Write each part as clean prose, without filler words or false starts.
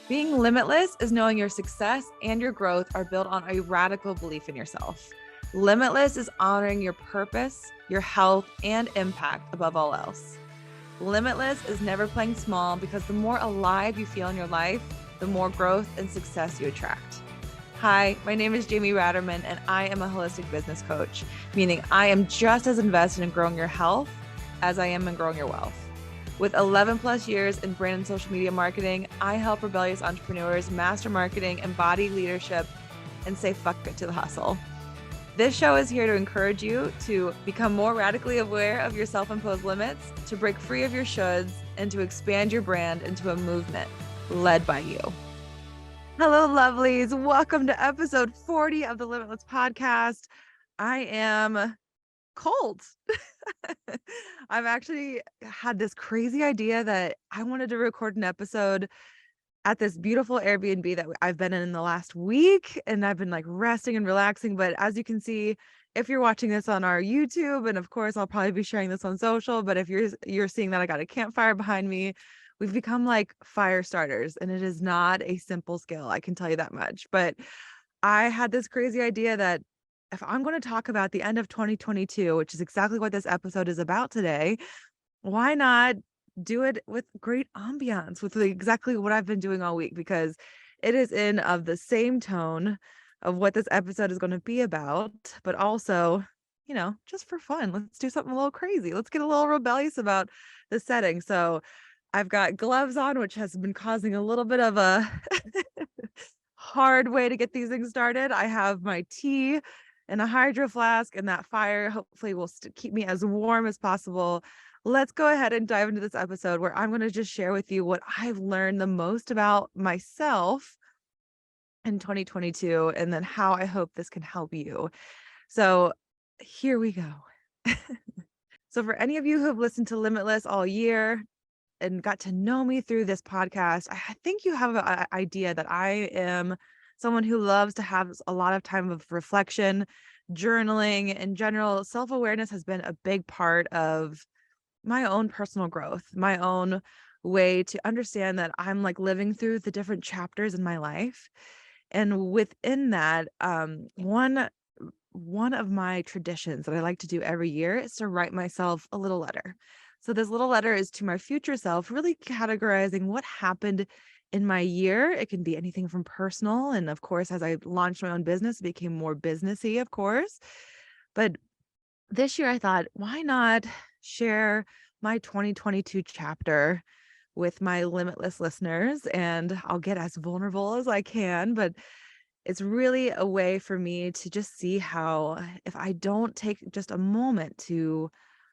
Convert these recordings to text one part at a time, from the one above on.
Being limitless is knowing your success and your growth are built on a radical belief in yourself. Limitless is honoring your purpose, your health, and impact above all else. Limitless is never playing small because the more alive you feel in your life, the more growth and success you attract. Hi, my name is Jamie Ratermann, and I am a holistic business coach, meaning I am just as invested in growing your health as I am in growing your wealth. With 11 plus years in brand and social media marketing, I help rebellious entrepreneurs master marketing, embody leadership, and say fuck it to the hustle. This show is here to encourage you to become more radically aware of your self-imposed limits, to break free of your shoulds, and to expand your brand into a movement led by you. Hello, lovelies. Welcome to episode 40 of the Limitless Podcast. I am cold. I've actually had this crazy idea that I wanted to record an episode at this beautiful Airbnb that I've been in the last week, and I've been like resting and relaxing. But as you can see, if you're watching this on our YouTube, and of course I'll probably be sharing this on social, but if you're seeing that I got a campfire behind me, we've become like fire starters, and it is not a simple skill, I can tell you that much. But I had this crazy idea that if I'm going to talk about the end of 2022, which is exactly what this episode is about today, why not do it with great ambiance, with exactly what I've been doing all week, because it is in of the same tone of what this episode is going to be about, but also, just for fun. Let's do something a little crazy. Let's get a little rebellious about the setting. So I've got gloves on, which has been causing a little bit of a hard way to get these things started. I have my tea and a hydro flask, and that fire hopefully will keep me as warm as possible. Let's go ahead and dive into this episode where I'm going to just share with you what I've learned the most about myself in 2022, and then how I hope this can help you. So here we go. So for any of you who have listened to Limitless all year and got to know me through this podcast, I think you have an idea that I am someone who loves to have a lot of time of reflection, journaling. In general, self-awareness has been a big part of my own personal growth, my own way to understand that I'm like living through the different chapters in my life. And within that, one of my traditions that I like to do every year is to write myself a little letter. So this little letter is to my future self, really categorizing what happened in my year. It can be anything from personal, and of course, as I launched my own business, it became more businessy, of course. But this year I thought, why not share my 2022 chapter with my Limitless listeners? And I'll get as vulnerable as I can, but it's really a way for me to just see how, if I don't take just a moment to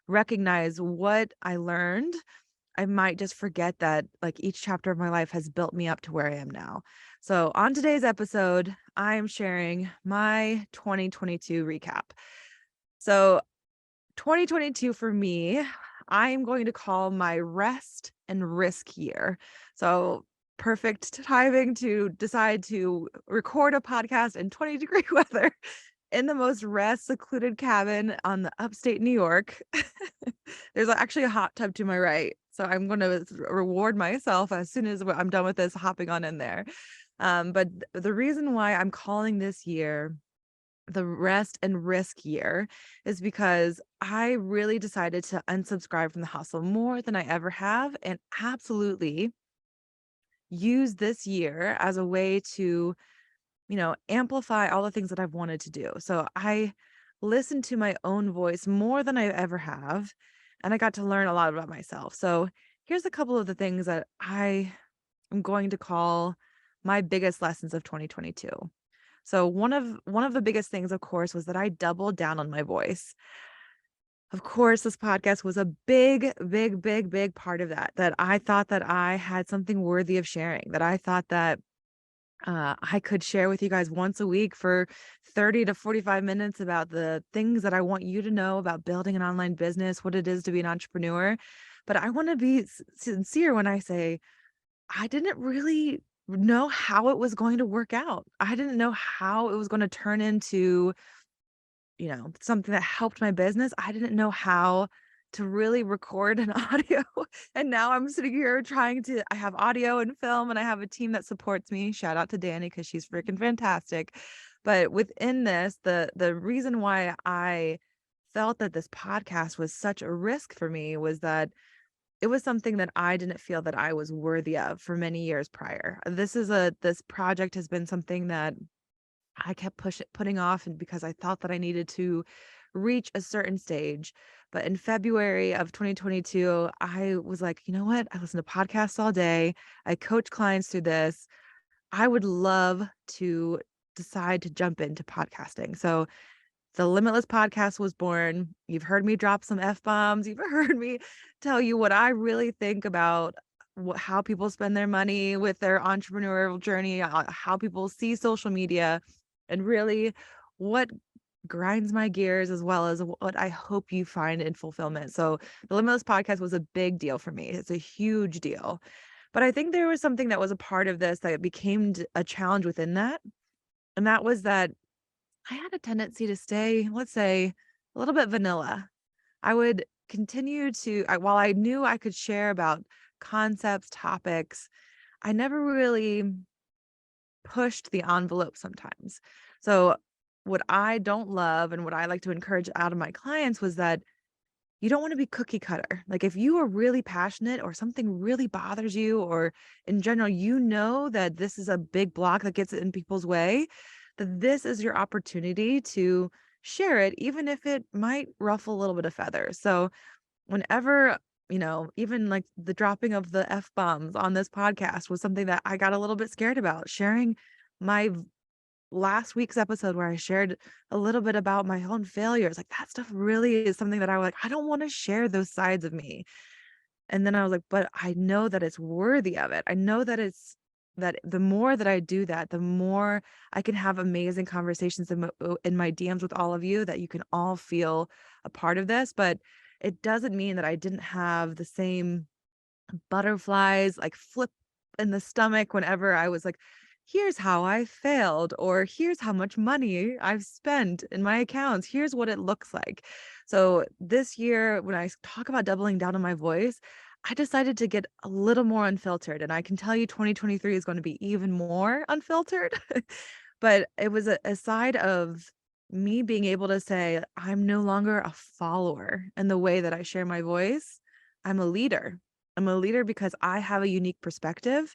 recognize what I learned, I might just forget that like each chapter of my life has built me up to where I am now. So on today's episode, I'm sharing my 2022 recap. So 2022 for me, I am going to call my rest and risk year. So perfect timing to decide to record a podcast in 20-degree weather in the most rest secluded cabin on the upstate New York. There's actually a hot tub to my right. So I'm going to reward myself as soon as I'm done with this, hopping on in there. But the reason why I'm calling this year the rest and risk year is because I really decided to unsubscribe from the hustle more than I ever have, and absolutely use this year as a way to, amplify all the things that I've wanted to do. So I listened to my own voice more than I ever have, and I got to learn a lot about myself. So here's a couple of the things that I am going to call my biggest lessons of 2022. So one of the biggest things, of course, was that I doubled down on my voice. Of course, this podcast was a big, big, big, big part of that I thought that I had something worthy of sharing, that I thought that I could share with you guys once a week for 30 to 45 minutes about the things that I want you to know about building an online business, what it is to be an entrepreneur. But I want to be sincere when I say I didn't really know how it was going to work out. I didn't know how it was going to turn into, something that helped my business. I didn't know how to really record an audio. And now I'm sitting here I have audio and film, and I have a team that supports me. Shout out to Danny because she's freaking fantastic. But within this, the reason why I felt that this podcast was such a risk for me was that it was something that I didn't feel that I was worthy of for many years prior. This project has been something that I kept putting off, and because I thought that I needed to reach a certain stage. But in February of 2022, I was like, you know what? I listen to podcasts all day. I coach clients through this. I would love to decide to jump into podcasting. So the Limitless Podcast was born. You've heard me drop some F-bombs. You've heard me tell you what I really think about how people spend their money with their entrepreneurial journey, how people see social media, and really what grinds my gears, as well as what I hope you find in fulfillment. So the Limitless Podcast was a big deal for me. It's a huge deal. But I think there was something that was a part of this that became a challenge within that. And that was that I had a tendency to stay, let's say, a little bit vanilla. I would continue while I knew I could share about concepts, topics, I never really pushed the envelope sometimes. So what I don't love and what I like to encourage out of my clients was that you don't want to be cookie cutter. Like if you are really passionate or something really bothers you, or in general, that this is a big block that gets in people's way, that this is your opportunity to share it, even if it might ruffle a little bit of feathers. So whenever, even like the dropping of the F bombs on this podcast was something that I got a little bit scared about, sharing my last week's episode where I shared a little bit about my own failures. Like that stuff really is something that I don't want to share those sides of me. And then I was like, but I know that it's worthy of it. I know that that the more that I do that, the more I can have amazing conversations in my DMs with all of you, that you can all feel a part of this. But it doesn't mean that I didn't have the same butterflies, like flip in the stomach whenever I was like, here's how I failed, or here's how much money I've spent in my accounts. Here's what it looks like. So this year, when I talk about doubling down on my voice, I decided to get a little more unfiltered. And I can tell you 2023 is going to be even more unfiltered. But it was a side of me being able to say, I'm no longer a follower in the way that I share my voice. I'm a leader. I'm a leader because I have a unique perspective.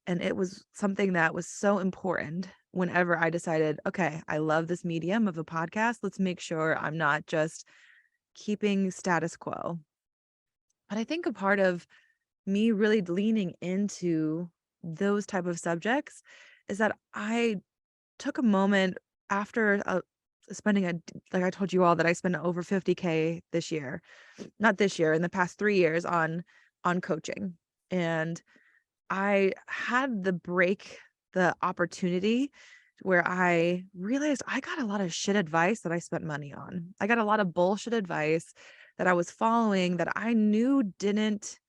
And it was something that was so important whenever I decided, okay, I love this medium of a podcast. Let's make sure I'm not just keeping status quo. But I think a part of me really leaning into those type of subjects is that I took a moment after spending like I told you all that I spent over 50K this year, not this year, in the past 3 years on coaching. And I had the opportunity where I realized I got a lot of shit advice that I spent money on. I got a lot of bullshit advice that I was following that I knew didn't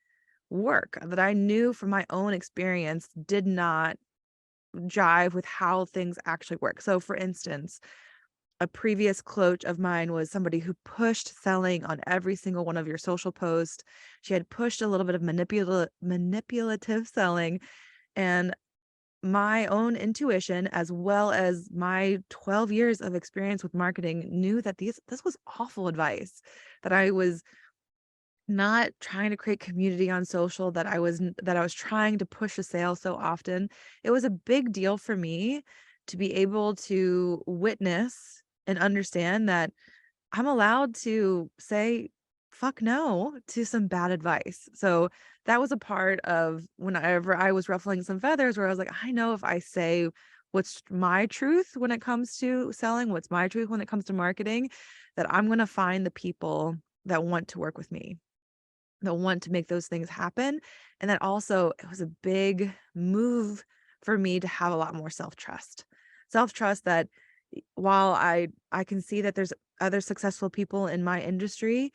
work, that I knew from my own experience did not jive with how things actually work. So for instance, a previous coach of mine was somebody who pushed selling on every single one of your social posts. She had pushed a little bit of manipulative selling, and my own intuition, as well as my 12 years of experience with marketing, knew that this was awful advice, that I was not trying to create community on social, that I was trying to push a sale so often. It was a big deal for me to be able to witness and understand that I'm allowed to say fuck no to some bad advice. So that was a part of whenever I was ruffling some feathers, where I was like, I know if I say what's my truth when it comes to selling, what's my truth when it comes to marketing, that I'm going to find the people that want to work with me, that want to make those things happen. And that also, it was a big move for me to have a lot more self-trust that while I can see that there's other successful people in my industry,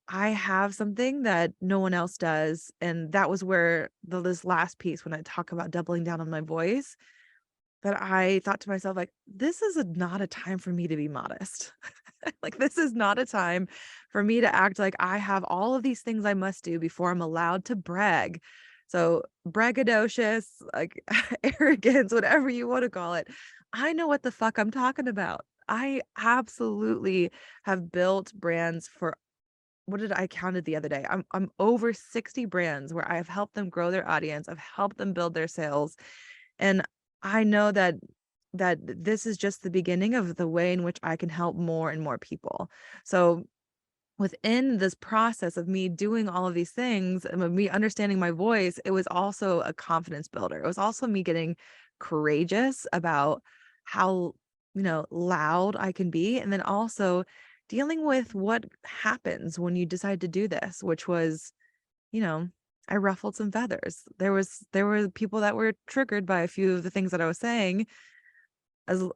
I have something that no one else does. And that was where this last piece, when I talk about doubling down on my voice, that I thought to myself, like, this is not a time for me to be modest. Like, this is not a time for me to act like I have all of these things I must do before I'm allowed to brag. So braggadocious, like arrogance, whatever you want to call it. I know what the fuck I'm talking about. I absolutely have built brands for, what did I counted the other day? I'm over 60 brands where I've helped them grow their audience. I've helped them build their sales. And I know that this is just the beginning of the way in which I can help more and more people. So within this process of me doing all of these things and of me understanding my voice, it was also a confidence builder. It was also me getting courageous about how, loud I can be. And then also dealing with what happens when you decide to do this, which was, you know, I ruffled some feathers. There were people that were triggered by a few of the things that I was saying,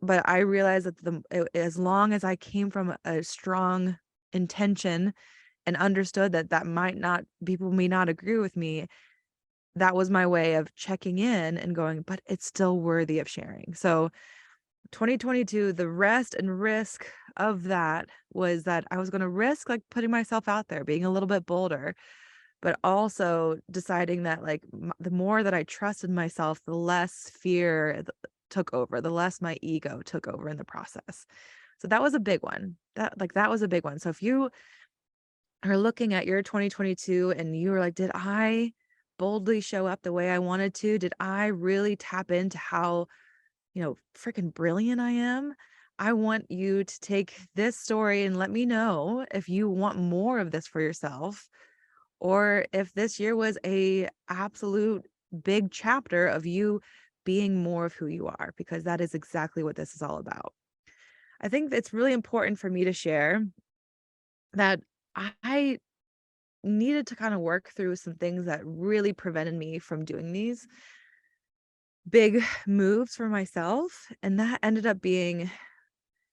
but I realized that as long as I came from a strong intention and understood that people may not agree with me, that was my way of checking in and going, but it's still worthy of sharing. So 2022, the rest and risk of that was that I was going to risk like putting myself out there, being a little bit bolder, but also deciding that like the more that I trusted myself, the less fear took over, the less my ego took over in the process. So that was a big one. That was a big one. So if you are looking at your 2022 and you were like, did I boldly show up the way I wanted to? Did I really tap into how, freaking brilliant I am? I want you to take this story and let me know if you want more of this for yourself, or if this year was a absolute big chapter of you being more of who you are, because that is exactly what this is all about. I think it's really important for me to share that I needed to kind of work through some things that really prevented me from doing these big moves for myself. And that ended up being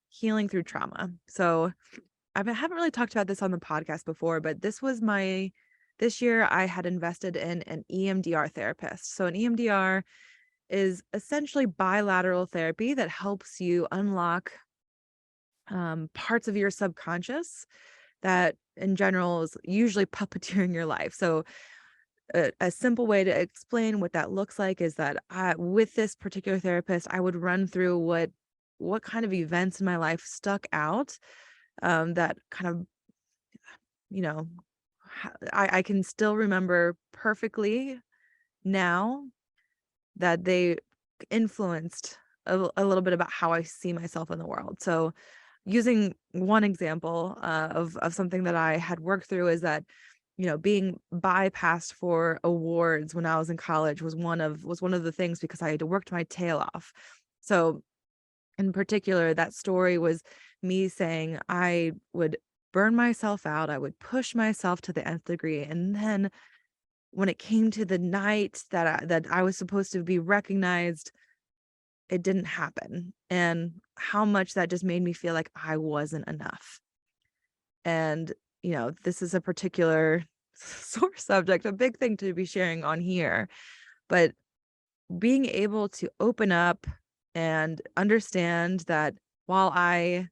healing through trauma. So I haven't really talked about this on the podcast before, but this year I had invested in an EMDR therapist. So an EMDR is essentially bilateral therapy that helps you unlock parts of your subconscious that in general is usually puppeteering your life. So a simple way to explain what that looks like is that with this particular therapist, I would run through what kind of events in my life stuck out, that kind of, you know, I can still remember perfectly now that they influenced a little bit about how I see myself in the world. So using one example of something that I had worked through is that, being bypassed for awards when I was in college was one of the things, because I had worked my tail off. So in particular, that story was me saying I would burn myself out, I would push myself to the nth degree, and then when it came to the night that I was supposed to be recognized, it didn't happen, and how much that just made me feel like I wasn't enough. And, this is a particular sore subject, a big thing to be sharing on here, but being able to open up and understand that while I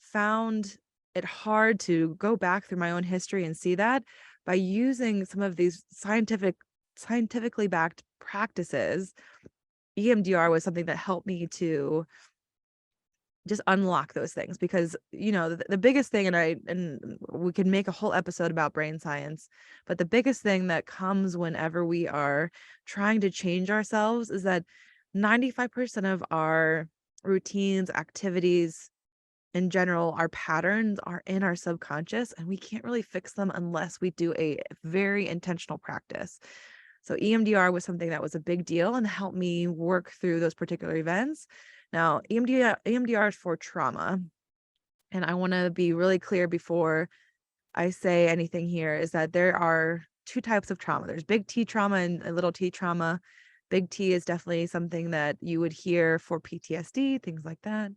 found it hard to go back through my own history and see that, by using some of these scientifically backed practices, EMDR was something that helped me to just unlock those things. Because the biggest thing, and we could make a whole episode about brain science, but the biggest thing that comes whenever we are trying to change ourselves is that 95% of our routines, activities, in general, our patterns are in our subconscious, and we can't really fix them unless we do a very intentional practice. So EMDR was something that was a big deal and helped me work through those particular events. Now, EMDR is for trauma. And I want to be really clear before I say anything here, is that there are two types of trauma. There's big T trauma and a little T trauma. Big T is definitely something that you would hear for PTSD, things like that.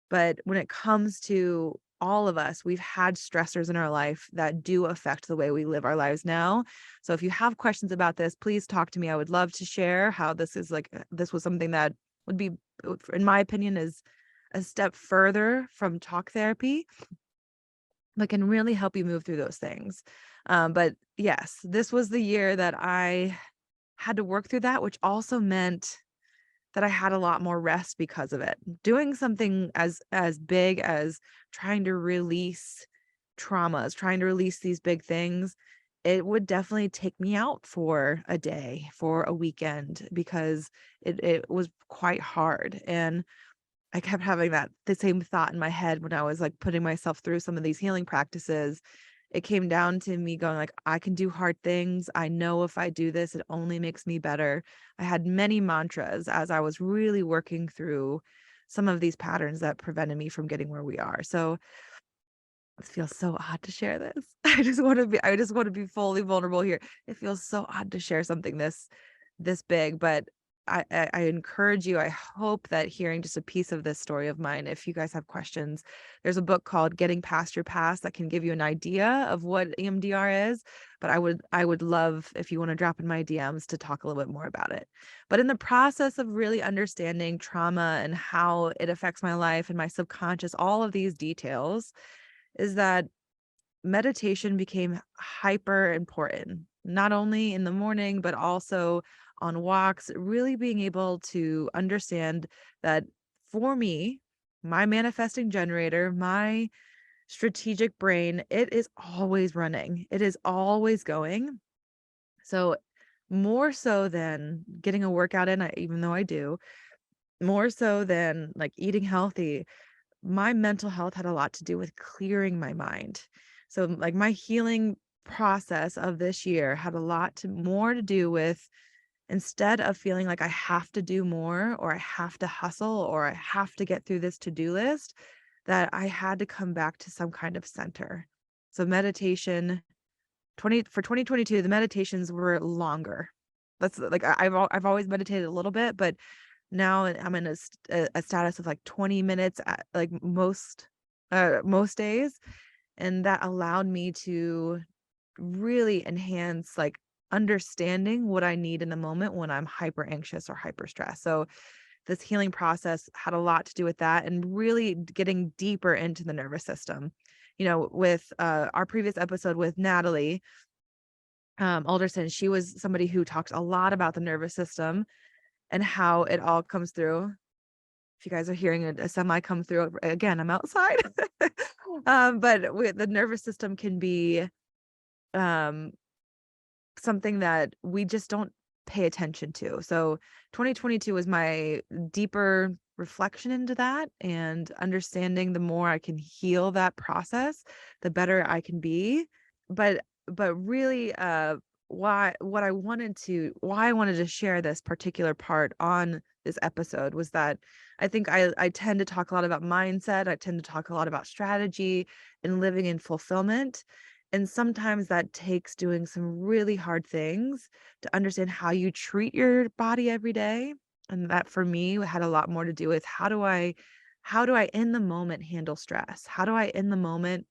But when it comes to all of us, we've had stressors in our life that do affect the way we live our lives now. So if you have questions about this, please talk to me. I would love to share how this was something that would be, in my opinion, is a step further from talk therapy, but can really help you move through those things. But yes, this was the year that I had to work through that, which also meant that I had a lot more rest because of it. Doing something as big as trying to release traumas, trying to release these big things, it would definitely take me out for a day, for a weekend, because it was quite hard. And I kept having the same thought in my head when I was like putting myself through some of these healing practices. It came down to me going like, I can do hard things. I know if I do this, it only makes me better. I had many mantras as I was really working through some of these patterns that prevented me from getting where we are. So it feels so odd to share this. I just want to be fully vulnerable here. It feels so odd to share something this big, but I encourage you. I hope that hearing just a piece of this story of mine, if you guys have questions, there's a book called Getting Past Your Past that can give you an idea of what EMDR is. But I would love if you want to drop in my DMs to talk a little bit more about it. But in the process of really understanding trauma and how it affects my life and my subconscious, all of these details, is that meditation became hyper important, not only in the morning, but also on walks, really being able to understand that for me, my manifesting generator, my strategic brain, it is always running. It is always going. So more so than getting a workout in, even though I do, more so than like eating healthy, my mental health had a lot to do with clearing my mind. So like my healing process of this year had a lot more to do with, instead of feeling like I have to do more or I have to hustle or I have to get through this to-do list, that I had to come back to some kind of center. So meditation, for 2022, the meditations were longer. That's like I've always meditated a little bit, but now I'm in a status of like 20 minutes at like most days. And that allowed me to really enhance like understanding what I need in the moment when I'm hyper anxious or hyper stressed. So this healing process had a lot to do with that and really getting deeper into the nervous system. You know, with our previous episode with Natalie Alderson, she was somebody who talked a lot about the nervous system and how it all comes through. If you guys are hearing a semi come through, again, I'm outside. But with the nervous system can be um, something that we just don't pay attention to. So 2022 was my deeper reflection into that and understanding the more I can heal that process, the better I can be. But really why I wanted to share this particular part on this episode was that I think I tend to talk a lot about mindset. I tend to talk a lot about strategy and living in fulfillment. And sometimes that takes doing some really hard things to understand how you treat your body every day. And that for me had a lot more to do with how do I in the moment handle stress? How do I in the moment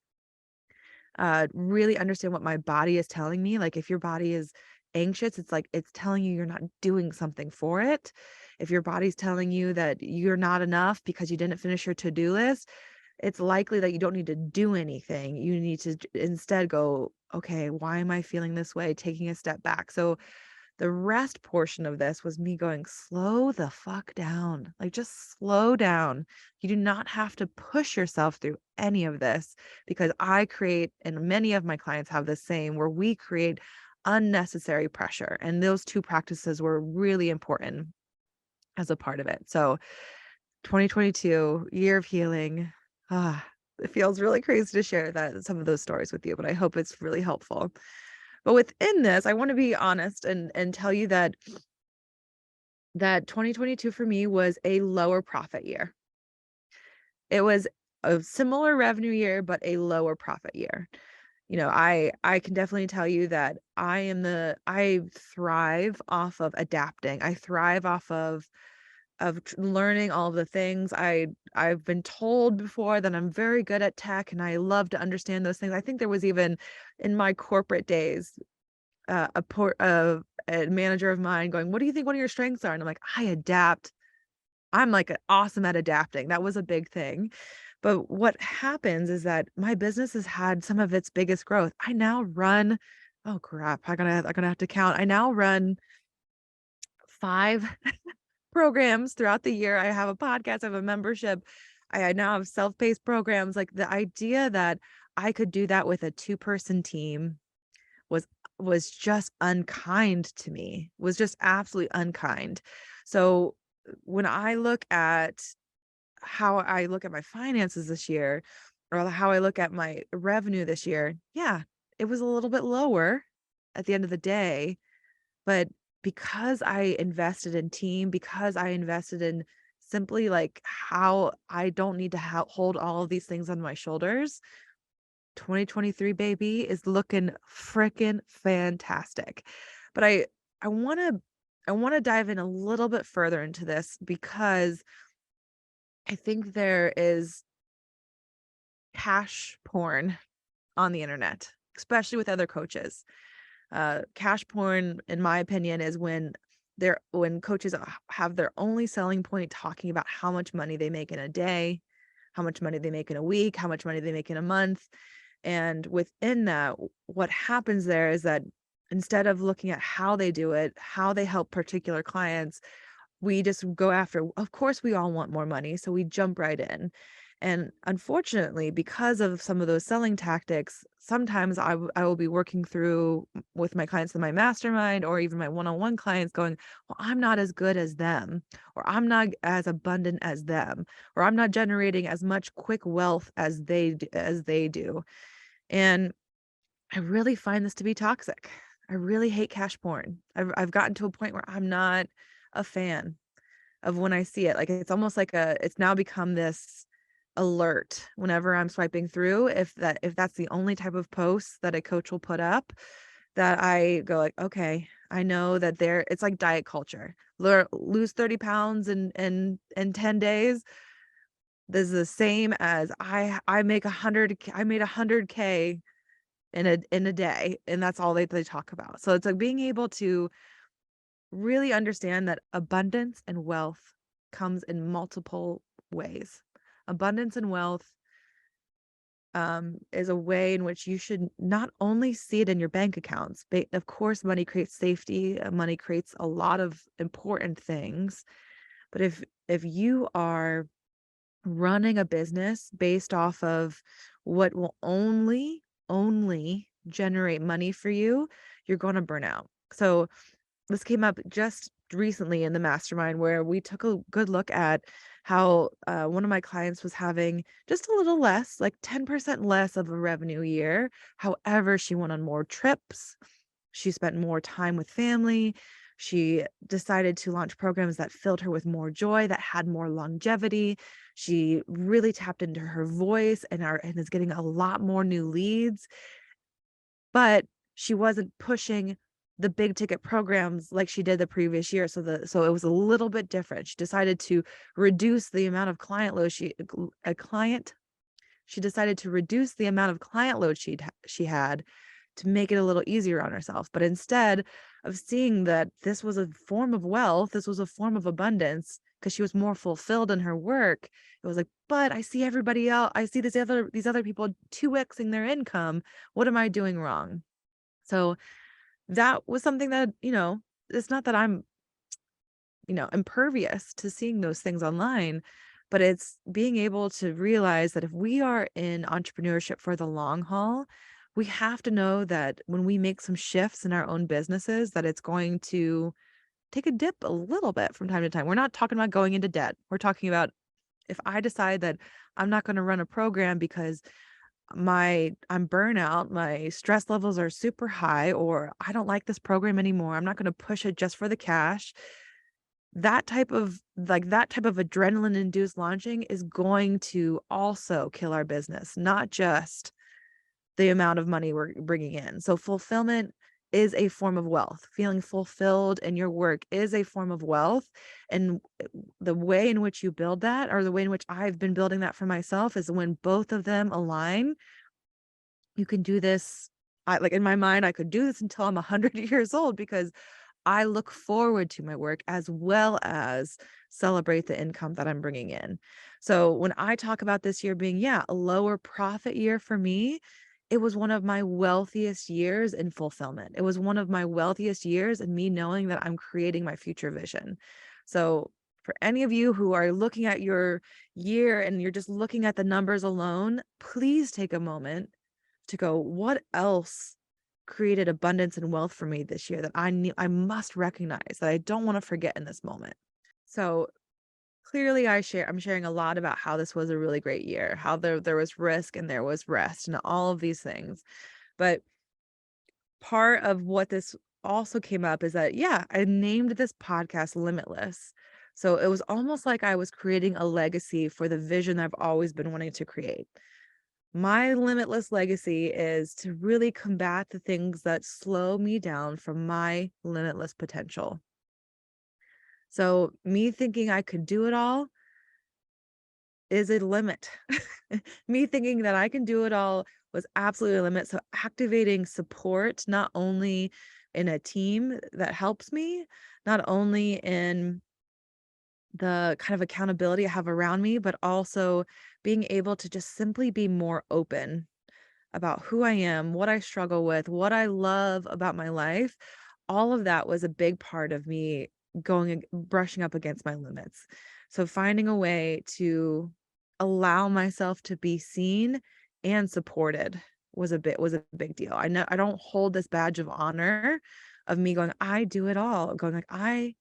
really understand what my body is telling me? Like if your body is anxious, it's like it's telling you you're not doing something for it. If your body's telling you that you're not enough because you didn't finish your to-do list, it's likely that you don't need to do anything. You need to instead go, okay, why am I feeling this way? Taking a step back. So the rest portion of this was me going, slow the fuck down. Like just slow down. You do not have to push yourself through any of this, because I create, and many of my clients have the same, where we create unnecessary pressure. And those two practices were really important as a part of it. So 2022, year of healing. It feels really crazy to share some of those stories with you, but I hope it's really helpful. But within this, I want to be honest and tell you that 2022 for me was a lower profit year. It was a similar revenue year, but a lower profit year. You know, I can definitely tell you that I thrive off of adapting. I thrive off of learning all of the things. I've been told before that I'm very good at tech and I love to understand those things. I think there was even in my corporate days, a manager of mine going, what do you think one of your strengths are? And I'm like, I adapt I'm like awesome at adapting. That was a big thing. But what happens is that my business has had some of its biggest growth. I now run, oh crap, I'm gonna have to count. I now run 5 programs throughout the year. I have a podcast, I have a membership. I now have self-paced programs. Like the idea that I could do that with a 2-person team was just unkind to me, was just absolutely unkind. So when I look at how I look at my finances this year, or how I look at my revenue this year, yeah, it was a little bit lower at the end of the day, but because I invested in team, because I invested in simply like how I don't need to hold all of these things on my shoulders, 2023 baby is looking freaking fantastic. But I want to dive in a little bit further into this because I think there is cash porn on the internet, especially with other coaches. Cash porn, in my opinion, is when coaches have their only selling point talking about how much money they make in a day, how much money they make in a week, how much money they make in a month. And within that, what happens there is that instead of looking at how they do it, how they help particular clients, we just go after, of course, we all want more money. So we jump right in. And unfortunately, because of some of those selling tactics, sometimes I will be working through with my clients in my mastermind or even my one-on-one clients going, well, I'm not as good as them, or I'm not as abundant as them, or I'm not generating as much quick wealth as they do. And I really find this to be toxic. I really hate cash porn. I've gotten to a point where I'm not a fan of when I see it. Like it's almost like it's now become this alert whenever I'm swiping through. If that's the only type of post that a coach will put up, that I go like, okay, I know that it's like diet culture. Lose 30 pounds in 10 days. This is the same as I make 100. I made 100K in a day, and that's all they talk about. So it's like being able to really understand that abundance and wealth comes in multiple ways. Abundance and wealth is a way in which you should not only see it in your bank accounts, but of course, money creates safety. Money creates a lot of important things. But if you are running a business based off of what will only generate money for you, you're going to burn out. So this came up just recently in the mastermind where we took a good look at how one of my clients was having just a little less, like 10% less of a revenue year. However, she went on more trips. She spent more time with family. She decided to launch programs that filled her with more joy, that had more longevity. She really tapped into her voice and is getting a lot more new leads. But she wasn't pushing the big ticket programs like she did the previous year. So it was a little bit different. She decided to reduce the amount of client load she decided to reduce the amount of client load she had to make it a little easier on herself. But instead of seeing that this was a form of wealth, this was a form of abundance, because she was more fulfilled in her work, it was like, but I see everybody else, I see these other people 2xing their income. What am I doing wrong? So that was something that, it's not that I'm, impervious to seeing those things online, but it's being able to realize that if we are in entrepreneurship for the long haul, we have to know that when we make some shifts in our own businesses, that it's going to take a dip a little bit from time to time. We're not talking about going into debt. We're talking about if I decide that I'm not going to run a program because I'm burnout, my stress levels are super high, or I don't like this program anymore, I'm not going to push it just for the cash. That type of adrenaline induced launching is going to also kill our business, not just the amount of money we're bringing in. So fulfillment is a form of wealth. Feeling fulfilled in your work is a form of wealth. And the way in which you build that, or the way in which I've been building that for myself, is when both of them align. You can do this. Like in my mind, I could do this until I'm 100 years old because I look forward to my work as well as celebrate the income that I'm bringing in. So when I talk about this year being, a lower profit year for me, it was one of my wealthiest years in fulfillment. It was one of my wealthiest years in me knowing that I'm creating my future vision. So for any of you who are looking at your year and you're just looking at the numbers alone, please take a moment to go, what else created abundance and wealth for me this year that I must recognize, that I don't want to forget in this moment. So clearly I'm sharing a lot about how this was a really great year, how there was risk and there was rest and all of these things. But part of what this also came up is that, I named this podcast Limitless. So it was almost like I was creating a legacy for the vision I've always been wanting to create. My limitless legacy is to really combat the things that slow me down from my limitless potential. So me thinking I could do it all is a limit. Me thinking that I can do it all was absolutely a limit. So activating support, not only in a team that helps me, not only in the kind of accountability I have around me, but also being able to just simply be more open about who I am, what I struggle with, what I love about my life. All of that was a big part of me brushing up against my limits. So finding a way to allow myself to be seen and supported was a big deal. I know I don't hold this badge of honor of me going, I do it all, going like, I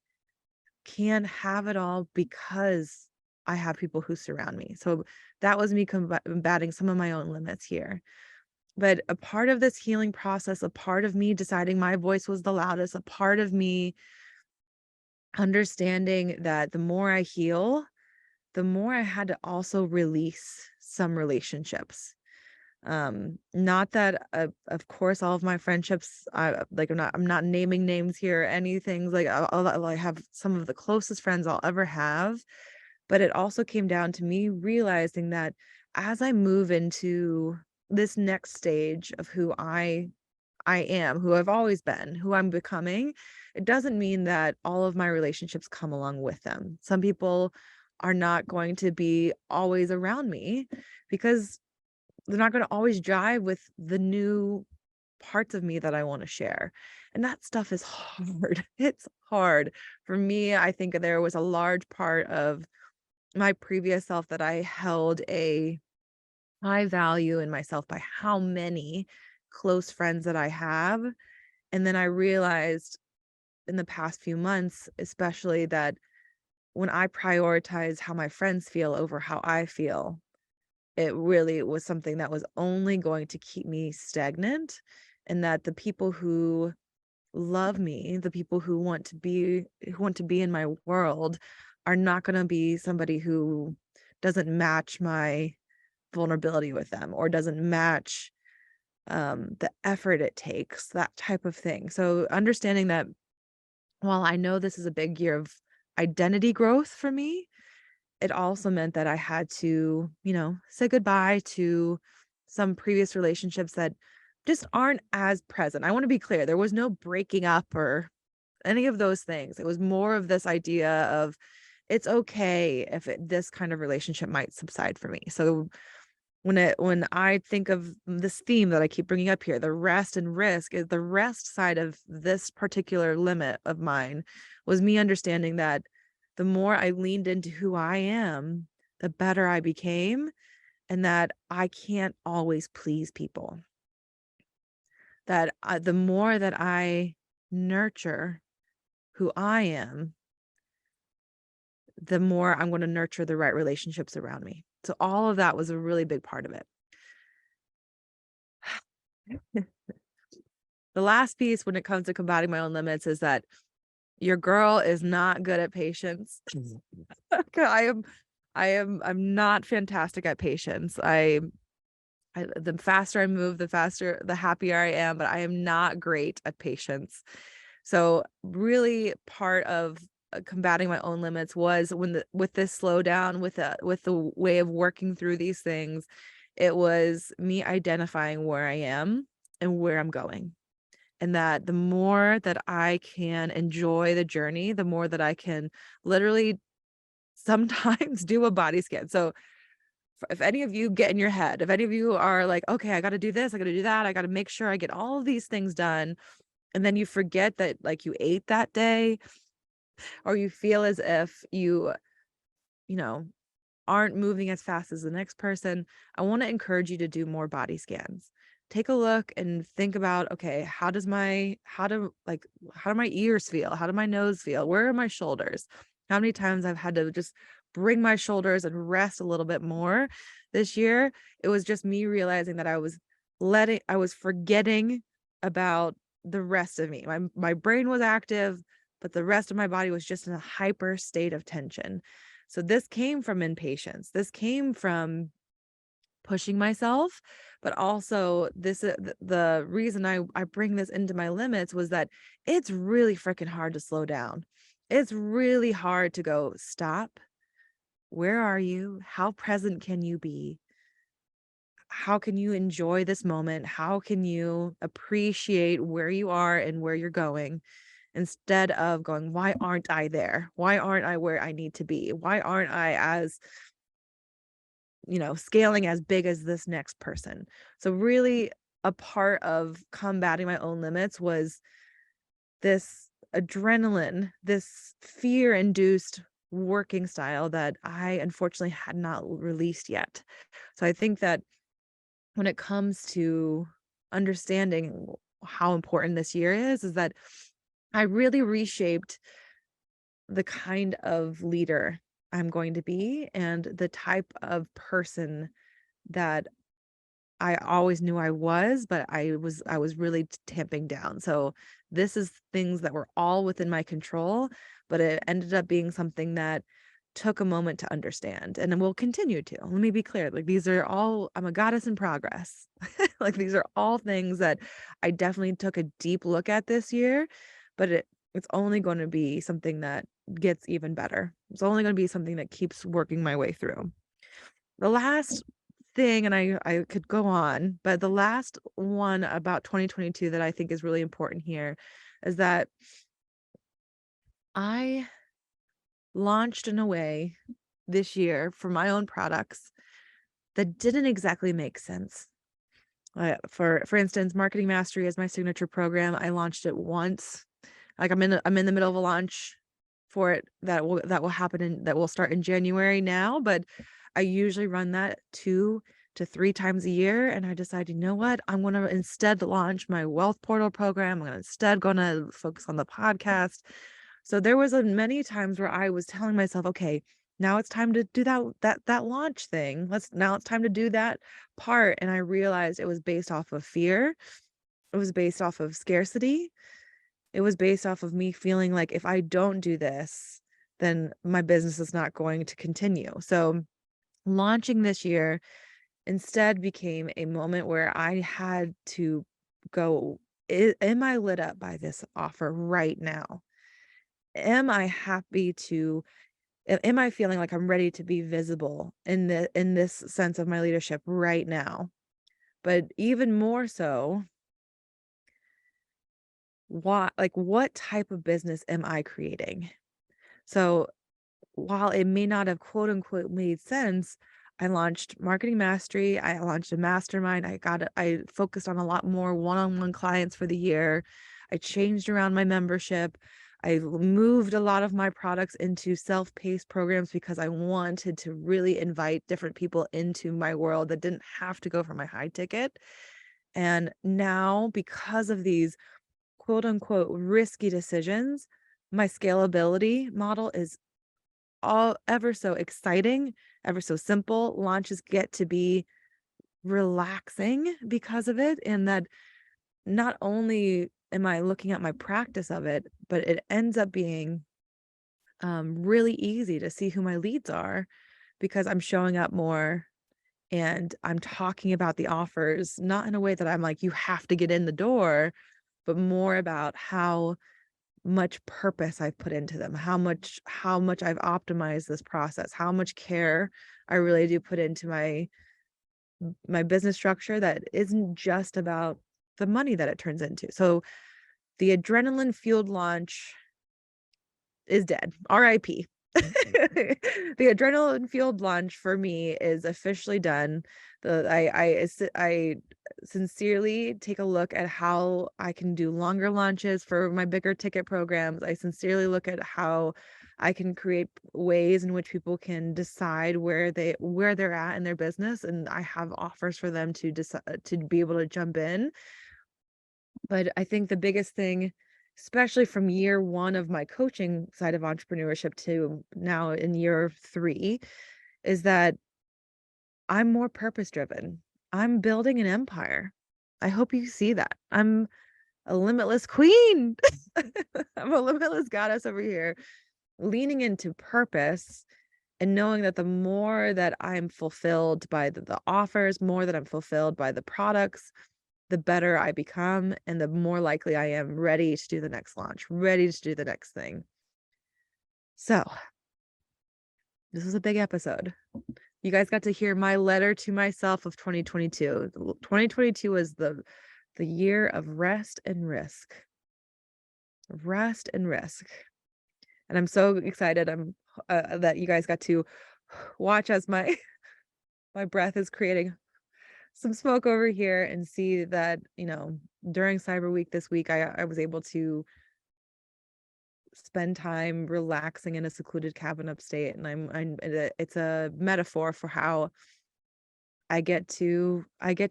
can have it all because I have people who surround me. So that was me combating some of my own limits here. But a part of this healing process, a part of me deciding my voice was the loudest, a part of me understanding that the more I heal, the more I had to also release some relationships. Not that of course all of my friendships, I'm not naming names here or anything, like I have some of the closest friends I'll ever have, but it also came down to me realizing that as I move into this next stage of who I am, who I've always been, who I'm becoming, it doesn't mean that all of my relationships come along with them. Some people are not going to be always around me because they're not going to always jive with the new parts of me that I want to share. And that stuff is hard. It's hard. For me, I think there was a large part of my previous self that I held a high value in myself by how many close friends that I have. And then I realized in the past few months, especially, that when I prioritize how my friends feel over how I feel, it really was something that was only going to keep me stagnant. And that the people who love me, the people who want to be in my world, are not going to be somebody who doesn't match my vulnerability with them or doesn't match the effort it takes, that type of thing. So understanding that while I know this is a big year of identity growth for me, it also meant that I had to, say goodbye to some previous relationships that just aren't as present. I want to be clear. There was no breaking up or any of those things. It was more of this idea of it's okay if this kind of relationship might subside for me. So when I think of this theme that I keep bringing up here, the rest and risk, is the rest side of this particular limit of mine was me understanding that the more I leaned into who I am, the better I became, and that I can't always please people. That the more that I nurture who I am, the more I'm going to nurture the right relationships around me. So all of that was a really big part of it. The last piece when it comes to combating my own limits is that your girl is not good at patience. I'm not fantastic at patience. The faster I move, the happier I am, but I am not great at patience. So really part of combating my own limits was with this slowdown, with the way of working through these things, it was me identifying where I am and where I'm going. And that the more that I can enjoy the journey, the more that I can literally sometimes do a body scan. So if any of you get in your head, if any of you are like, okay, I got to do this, I got to do that, I got to make sure I get all of these things done. And then you forget that like you ate that day, or you feel as if you know, aren't moving as fast as the next person, I want to encourage you to do more body scans. Take a look and think about, okay, how do my ears feel? How do my nose feel? Where are my shoulders? How many times I've had to just bring my shoulders and rest a little bit more this year. It was just me realizing that I was forgetting about the rest of me. My brain was active, but the rest of my body was just in a hyper state of tension. So this came from impatience. This came from pushing myself, but also the reason I bring this into my limits was that it's really freaking hard to slow down. It's really hard to go, stop. Where are you? How present can you be? How can you enjoy this moment? How can you appreciate where you are and where you're going? Instead of going, why aren't I there? Why aren't I where I need to be? Why aren't I as, scaling as big as this next person? So really a part of combating my own limits was this adrenaline, this fear induced working style that I unfortunately had not released yet. So I think that when it comes to understanding how important this year is that I really reshaped the kind of leader I'm going to be and the type of person that I always knew I was, but I was really tamping down. So this is things that were all within my control, but it ended up being something that took a moment to understand and then will continue to. Let me be clear. Like I'm a goddess in progress. Like these are all things that I definitely took a deep look at this year, but it's only going to be something that gets even better. It's only going to be something that keeps working my way through. The last thing, and I could go on, but the last one about 2022 that I think is really important here is that I launched in a way this year for my own products that didn't exactly make sense. For instance, Marketing Mastery is my signature program. I launched it once. Like I'm in the middle of a launch for it that will happen that will start in January now, but I usually run that 2 to 3 times a year. And I decided, you know what? I'm going to instead launch my wealth portal program. I'm going to focus on the podcast. So there was many times where I was telling myself, okay, now it's time to do that launch thing. Now it's time to do that part. And I realized it was based off of fear. It was based off of scarcity. It was based off of me feeling like if I don't do this, then my business is not going to continue. So launching this year instead became a moment where I had to go, am I lit up by this offer right now? Am I happy to, am I feeling like I'm ready to be visible in this sense of my leadership right now? But even more so, what type of business am I creating? So while it may not have quote unquote made sense, I launched Marketing Mastery. I launched a mastermind. I focused on a lot more one-on-one clients for the year. I changed around my membership. I moved a lot of my products into self-paced programs because I wanted to really invite different people into my world that didn't have to go for my high ticket. And now, because of these quote unquote risky decisions, my scalability model is all ever so exciting, ever so simple. Launches get to be relaxing because of it. And that not only am I looking at my practice of it, but it ends up being really easy to see who my leads are because I'm showing up more and I'm talking about the offers, not in a way that I'm like, you have to get in the door, but more about how much purpose I've put into them, how much I've optimized this process, how much care I really do put into my business structure that isn't just about the money that it turns into. So The adrenaline fueled launch is dead. RIP. The adrenaline fueled launch for me is officially done. I sincerely take a look at how I can do longer launches for my bigger ticket programs. I sincerely look at how I can create ways in which people can decide where they're at in their business, and I have offers for them to decide to be able to jump in. But I think the biggest thing, especially from year one of my coaching side of entrepreneurship to now in year 3, is that I'm more purpose driven. I'm building an empire. I hope you see that. I'm a limitless queen. I'm a limitless goddess over here, leaning into purpose and knowing that the more that I'm fulfilled by the offers, more that I'm fulfilled by the products, the better I become and the more likely I am ready to do the next launch, ready to do the next thing. So this was a big episode. You guys got to hear my letter to myself of 2022. 2022 was the year of rest and risk. Rest and risk. And I'm so excited that you guys got to watch as my breath is creating some smoke over here and see that, during Cyber Week this week, I was able to spend time relaxing in a secluded cabin upstate. And it's a metaphor for how I get to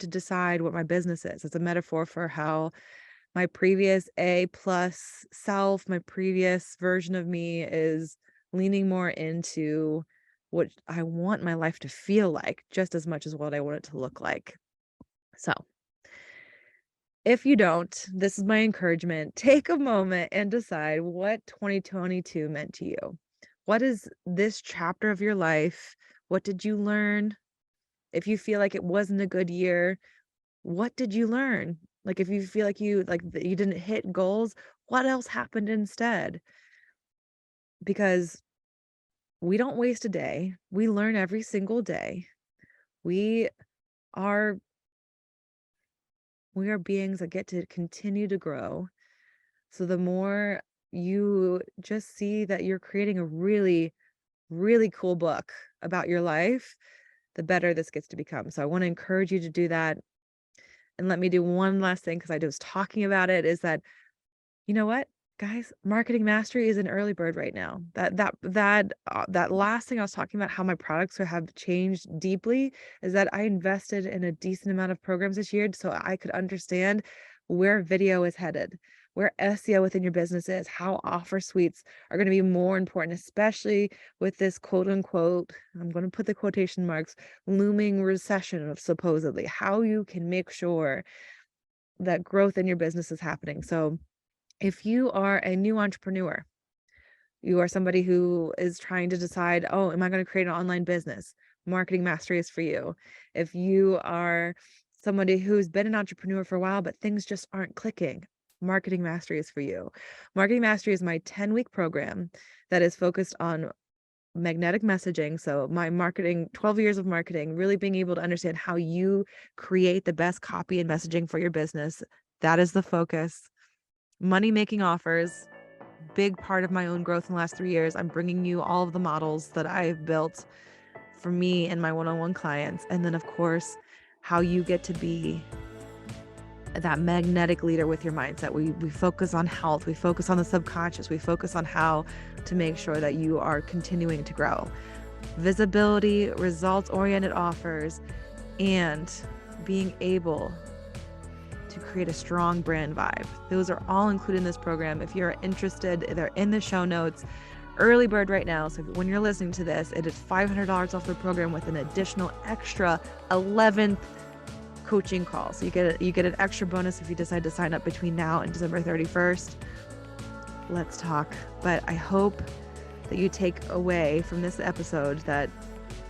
decide what my business is. It's a metaphor for how my previous A+ self, my previous version of me, is leaning more into what I want my life to feel like just as much as what I want it to look like. So if you don't, this is my encouragement. Take a moment and decide what 2022 meant to you. What is this chapter of your life? What did you learn? If you feel like it wasn't a good year, what did you learn? Like if you feel like you didn't hit goals, what else happened instead? Because we don't waste a day. We learn every single day. We are beings that get to continue to grow. So the more you just see that you're creating a really, really cool book about your life, the better this gets to become. So I want to encourage you to do that. And let me do one last thing, because I was talking about it, is that, you know what, guys, marketing mastery is an early bird right now. That last thing I was talking about, how my products have changed deeply, is that I invested in a decent amount of programs this year so I could understand where video is headed, where SEO within your business is, how offer suites are going to be more important, especially with this quote unquote, I'm going to put the quotation marks, looming recession of supposedly, how you can make sure that growth in your business is happening. So if you are a new entrepreneur, you are somebody who is trying to decide, oh, am I going to create an online business? Marketing mastery is for you. If you are somebody who's been an entrepreneur for a while, but things just aren't clicking, marketing mastery is for you. Marketing mastery is my 10-week program that is focused on magnetic messaging. So my marketing, 12 years of marketing, really being able to understand how you create the best copy and messaging for your business. That is the focus. Money-making offers, big part of my own growth in the last 3 years. I'm bringing you all of the models that I've built for me and my one-on-one clients. And then, of course, how you get to be that magnetic leader with your mindset. We focus on health. We focus on the subconscious. We focus on how to make sure that you are continuing to grow. Visibility, results-oriented offers, and being able to create a strong brand vibe. Those are all included in this program. If you're interested, they're in the show notes. Early bird right now. So when you're listening to this, it is $500 off the program with an additional extra 11th coaching call. So you get an extra bonus if you decide to sign up between now and December 31st. Let's talk. But I hope that you take away from this episode that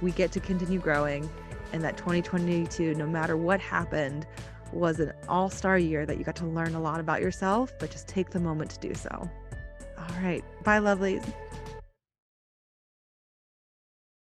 we get to continue growing, and that 2022, no matter what happened, was an all-star year that you got to learn a lot about yourself, but just take the moment to do so. All right. Bye, lovelies.